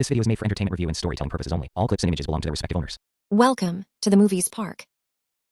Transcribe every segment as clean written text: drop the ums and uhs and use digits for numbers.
This video is made for entertainment review and storytelling purposes only. All clips and images belong to their respective owners. Welcome to the movie's park.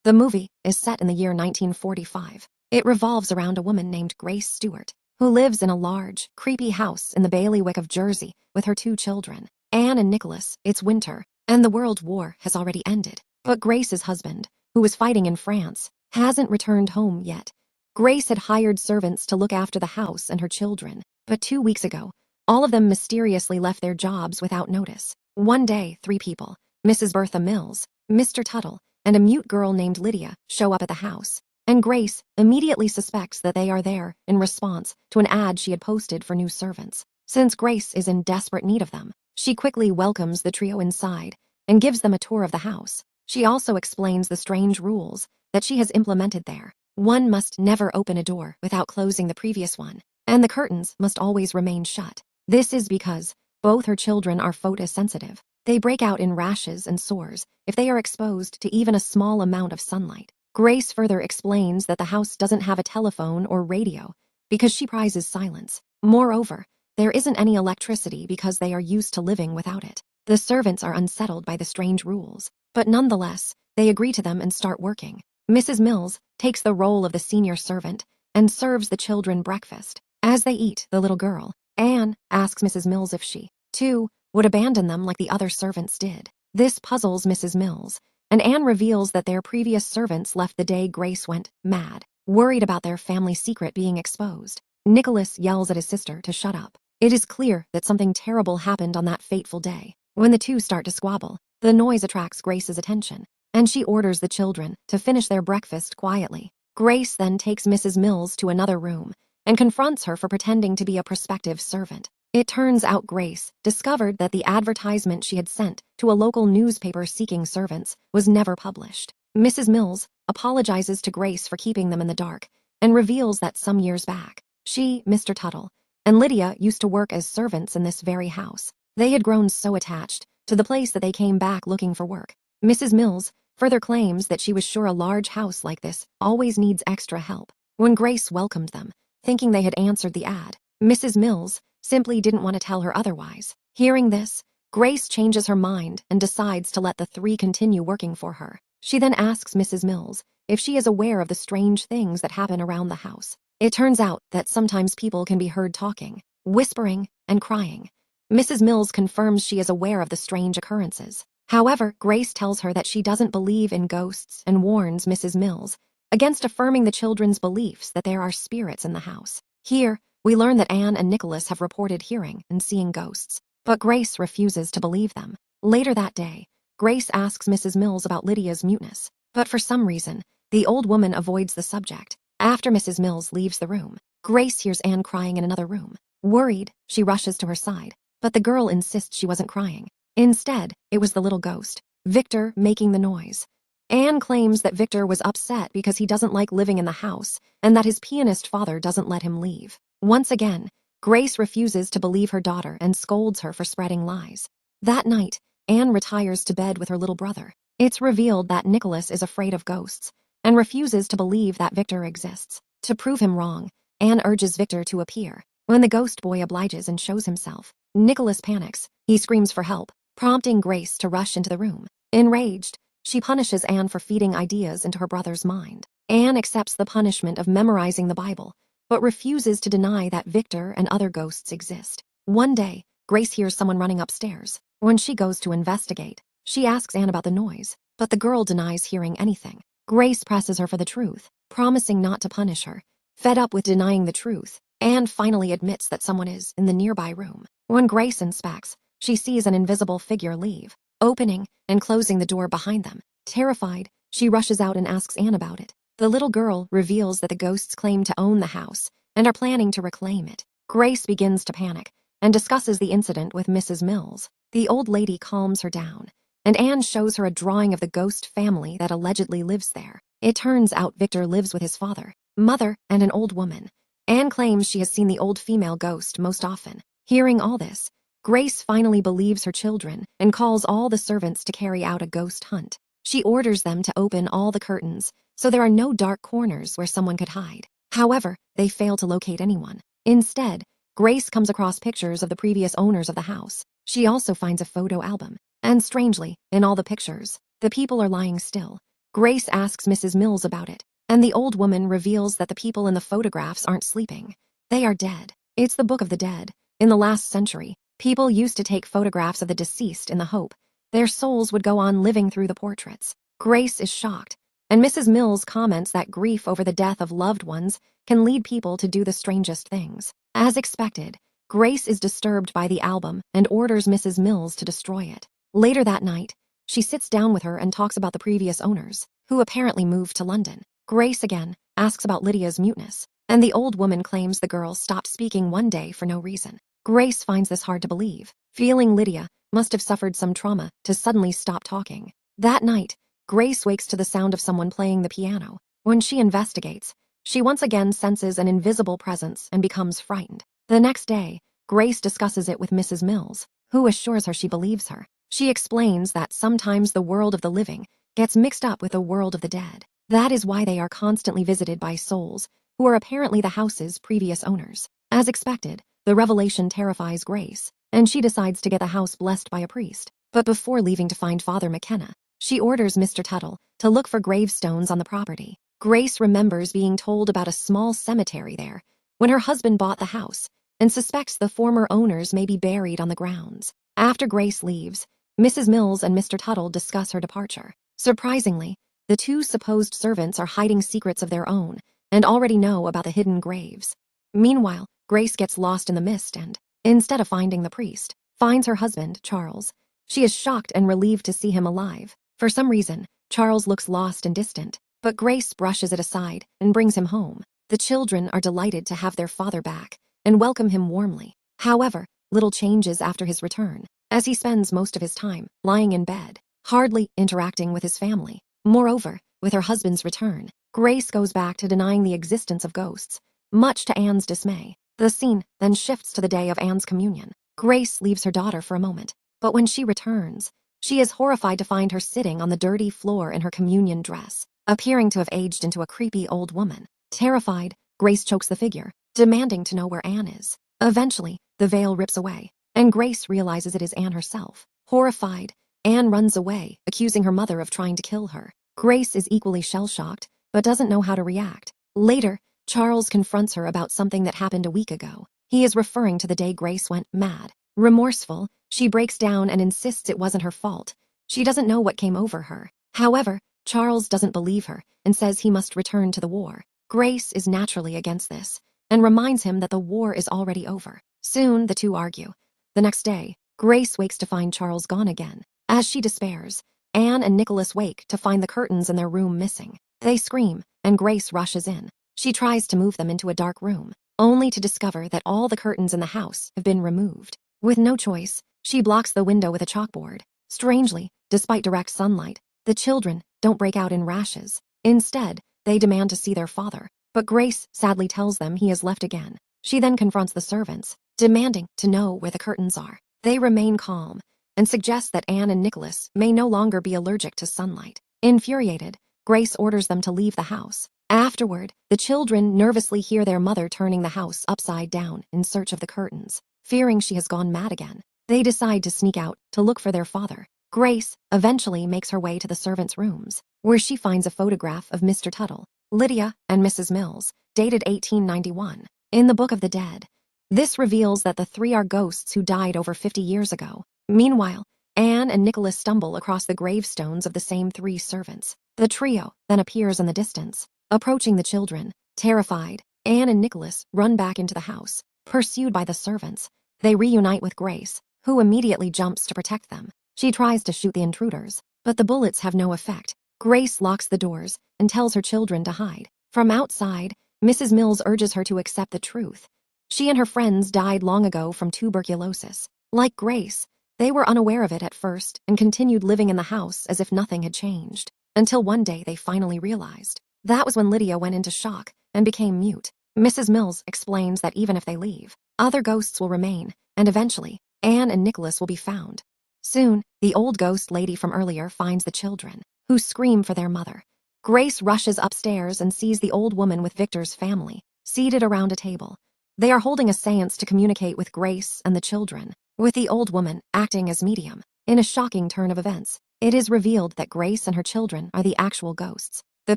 The movie is set in the year 1945. It revolves around a woman named Grace Stewart, who lives in a large, creepy house in the bailiwick of Jersey with her two children, Anne and Nicholas. It's winter, and the World War has already ended. But Grace's husband, who was fighting in France, hasn't returned home yet. Grace had hired servants to look after the house and her children, but 2 weeks ago, all of them mysteriously left their jobs without notice. One day, 3 people, Mrs. Bertha Mills, Mr. Tuttle, and a mute girl named Lydia, show up at the house, and Grace immediately suspects that they are there in response to an ad she had posted for new servants. Since Grace is in desperate need of them, she quickly welcomes the trio inside and gives them a tour of the house. She also explains the strange rules that she has implemented there. One must never open a door without closing the previous one, and the curtains must always remain shut. This is because both her children are photosensitive. They break out in rashes and sores if they are exposed to even a small amount of sunlight. Grace further explains that the house doesn't have a telephone or radio because she prizes silence. Moreover, there isn't any electricity because they are used to living without it. The servants are unsettled by the strange rules, but nonetheless, they agree to them and start working. Mrs. Mills takes the role of the senior servant and serves the children breakfast. As they eat, the little girl, Anne, asks Mrs. Mills if she, too, would abandon them like the other servants did. This puzzles Mrs. Mills, and Anne reveals that their previous servants left the day Grace went mad, worried about their family secret being exposed. Nicholas yells at his sister to shut up. It is clear that something terrible happened on that fateful day. When the two start to squabble, the noise attracts Grace's attention, and she orders the children to finish their breakfast quietly. Grace then takes Mrs. Mills to another room and confronts her for pretending to be a prospective servant. It turns out Grace discovered that the advertisement she had sent to a local newspaper seeking servants was never published. Mrs. Mills apologizes to Grace for keeping them in the dark and reveals that some years back, she, Mr. Tuttle, and Lydia used to work as servants in this very house. They had grown so attached to the place that they came back looking for work. Mrs. Mills further claims that she was sure a large house like this always needs extra help. When Grace welcomed them, thinking they had answered the ad, Mrs. Mills simply didn't want to tell her otherwise. Hearing this, Grace changes her mind and decides to let the three continue working for her. She then asks Mrs. Mills if she is aware of the strange things that happen around the house. It turns out that sometimes people can be heard talking, whispering, and crying. Mrs. Mills confirms she is aware of the strange occurrences. However, Grace tells her that she doesn't believe in ghosts and warns Mrs. Mills against affirming the children's beliefs that there are spirits in the house. Here, we learn that Anne and Nicholas have reported hearing and seeing ghosts, but Grace refuses to believe them. Later that day, Grace asks Mrs. Mills about Lydia's muteness, but for some reason, the old woman avoids the subject. After Mrs. Mills leaves the room, Grace hears Anne crying in another room. Worried, she rushes to her side, but the girl insists she wasn't crying. Instead, it was the little ghost, Victor, making the noise. Anne claims that Victor was upset because he doesn't like living in the house and that his pianist father doesn't let him leave. Once again, Grace refuses to believe her daughter and scolds her for spreading lies. That night, Anne retires to bed with her little brother. It's revealed that Nicholas is afraid of ghosts and refuses to believe that Victor exists. To prove him wrong, Anne urges Victor to appear. When the ghost boy obliges and shows himself, Nicholas panics. He screams for help, prompting Grace to rush into the room. Enraged, she punishes Anne for feeding ideas into her brother's mind. Anne accepts the punishment of memorizing the Bible, but refuses to deny that Victor and other ghosts exist. One day, Grace hears someone running upstairs. When she goes to investigate, she asks Anne about the noise, but the girl denies hearing anything. Grace presses her for the truth, promising not to punish her. Fed up with denying the truth, Anne finally admits that someone is in the nearby room. When Grace inspects, she sees an invisible figure leave, opening and closing the door behind them. Terrified, she rushes out and asks Anne about it. The little girl reveals that the ghosts claim to own the house and are planning to reclaim it. Grace begins to panic and discusses the incident with Mrs. Mills. The old lady calms her down, and Anne shows her a drawing of the ghost family that allegedly lives there. It turns out Victor lives with his father, mother, and an old woman. Anne claims she has seen the old female ghost most often. Hearing all this, Grace finally believes her children and calls all the servants to carry out a ghost hunt. She orders them to open all the curtains so there are no dark corners where someone could hide. However, they fail to locate anyone. Instead, Grace comes across pictures of the previous owners of the house. She also finds a photo album. And strangely, in all the pictures, the people are lying still. Grace asks Mrs. Mills about it, and the old woman reveals that the people in the photographs aren't sleeping. They are dead. It's the Book of the Dead. In the last century, people used to take photographs of the deceased in the hope their souls would go on living through the portraits. Grace is shocked, and Mrs. Mills comments that grief over the death of loved ones can lead people to do the strangest things. As expected, Grace is disturbed by the album and orders Mrs. Mills to destroy it. Later that night, she sits down with her and talks about the previous owners, who apparently moved to London. Grace again asks about Lydia's muteness, and the old woman claims the girl stopped speaking one day for no reason. Grace finds this hard to believe, feeling Lydia must have suffered some trauma to suddenly stop talking. That night, Grace wakes to the sound of someone playing the piano. When she investigates, she once again senses an invisible presence and becomes frightened. The next day, Grace discusses it with Mrs. Mills, who assures her she believes her. She explains that sometimes the world of the living gets mixed up with the world of the dead. That is why they are constantly visited by souls, who are apparently the house's previous owners. As expected, the revelation terrifies Grace, and she decides to get the house blessed by a priest. But before leaving to find Father McKenna, she orders Mr. Tuttle to look for gravestones on the property. Grace remembers being told about a small cemetery there when her husband bought the house, and suspects the former owners may be buried on the grounds. After Grace leaves, Mrs. Mills and Mr. Tuttle discuss her departure. Surprisingly, the two supposed servants are hiding secrets of their own and already know about the hidden graves. Meanwhile, Grace gets lost in the mist and, instead of finding the priest, finds her husband, Charles. She is shocked and relieved to see him alive. For some reason, Charles looks lost and distant, but Grace brushes it aside and brings him home. The children are delighted to have their father back and welcome him warmly. However, little changes after his return, as he spends most of his time lying in bed, hardly interacting with his family. Moreover, with her husband's return, Grace goes back to denying the existence of ghosts, much to Anne's dismay. The scene then shifts to the day of Anne's communion. Grace leaves her daughter for a moment, but when she returns, she is horrified to find her sitting on the dirty floor in her communion dress, appearing to have aged into a creepy old woman. Terrified, Grace chokes the figure, demanding to know where Anne is. Eventually, the veil rips away, and Grace realizes it is Anne herself. Horrified, Anne runs away, accusing her mother of trying to kill her. Grace is equally shell-shocked, but doesn't know how to react. Later, Charles confronts her about something that happened a week ago. He is referring to the day Grace went mad. Remorseful, she breaks down and insists it wasn't her fault. She doesn't know what came over her. However, Charles doesn't believe her and says he must return to the war. Grace is naturally against this and reminds him that the war is already over. Soon, the two argue. The next day, Grace wakes to find Charles gone again. As she despairs, Anne and Nicholas wake to find the curtains in their room missing. They scream, and Grace rushes in. She tries to move them into a dark room, only to discover that all the curtains in the house have been removed. With no choice, she blocks the window with a chalkboard. Strangely, despite direct sunlight, the children don't break out in rashes. Instead, they demand to see their father, but Grace sadly tells them he has left again. She then confronts the servants, demanding to know where the curtains are. They remain calm and suggest that Anne and Nicholas may no longer be allergic to sunlight. Infuriated, Grace orders them to leave the house. Afterward, the children nervously hear their mother turning the house upside down in search of the curtains. Fearing she has gone mad again, they decide to sneak out to look for their father. Grace eventually makes her way to the servants' rooms, where she finds a photograph of Mr. Tuttle, Lydia, and Mrs. Mills, dated 1891. In the Book of the Dead, this reveals that the three are ghosts who died over 50 years ago. Meanwhile, Anne and Nicholas stumble across the gravestones of the same three servants. The trio then appears in the distance. Approaching the children, terrified, Anne and Nicholas run back into the house. Pursued by the servants, they reunite with Grace, who immediately jumps to protect them. She tries to shoot the intruders, but the bullets have no effect. Grace locks the doors and tells her children to hide. From outside, Mrs. Mills urges her to accept the truth. She and her friends died long ago from tuberculosis. Like Grace, they were unaware of it at first and continued living in the house as if nothing had changed, until one day they finally realized. That was when Lydia went into shock and became mute. Mrs. Mills explains that even if they leave, other ghosts will remain, and eventually, Anne and Nicholas will be found. Soon, the old ghost lady from earlier finds the children, who scream for their mother. Grace rushes upstairs and sees the old woman with Victor's family, seated around a table. They are holding a seance to communicate with Grace and the children. with the old woman acting as medium. In a shocking turn of events, it is revealed that Grace and her children are the actual ghosts. The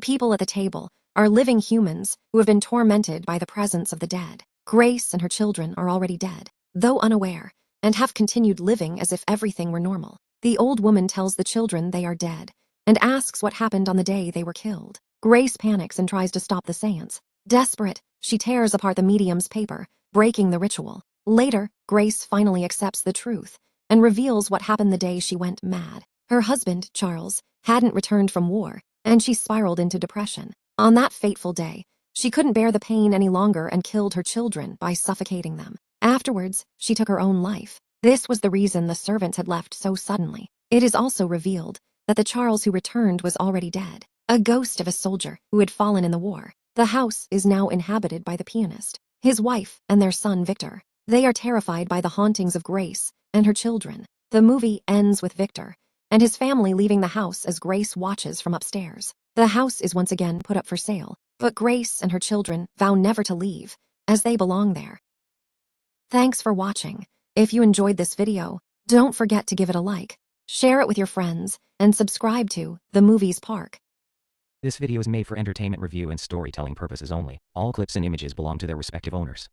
people at the table are living humans who have been tormented by the presence of the dead. Grace and her children are already dead, though unaware, and have continued living as if everything were normal. The old woman tells the children they are dead and asks what happened on the day they were killed. Grace panics and tries to stop the seance. Desperate, she tears apart the medium's paper, breaking the ritual. Later, Grace finally accepts the truth and reveals what happened the day she went mad. Her husband, Charles, hadn't returned from war, and she spiraled into depression. On that fateful day, she couldn't bear the pain any longer and killed her children by suffocating them. Afterwards, she took her own life. This was the reason the servants had left so suddenly. It is also revealed that the Charles who returned was already dead, a ghost of a soldier who had fallen in the war. The house is now inhabited by the pianist, his wife, and their son Victor. They are terrified by the hauntings of Grace and her children. The movie ends with Victor and his family leaving the house as Grace watches from upstairs. The house is once again put up for sale, but Grace and her children vow never to leave, as they belong there. Thanks for watching. If you enjoyed this video, don't forget to give it a like, share it with your friends, and subscribe to The Movies Park. This video is made for entertainment review and storytelling purposes only. All clips and images belong to their respective owners.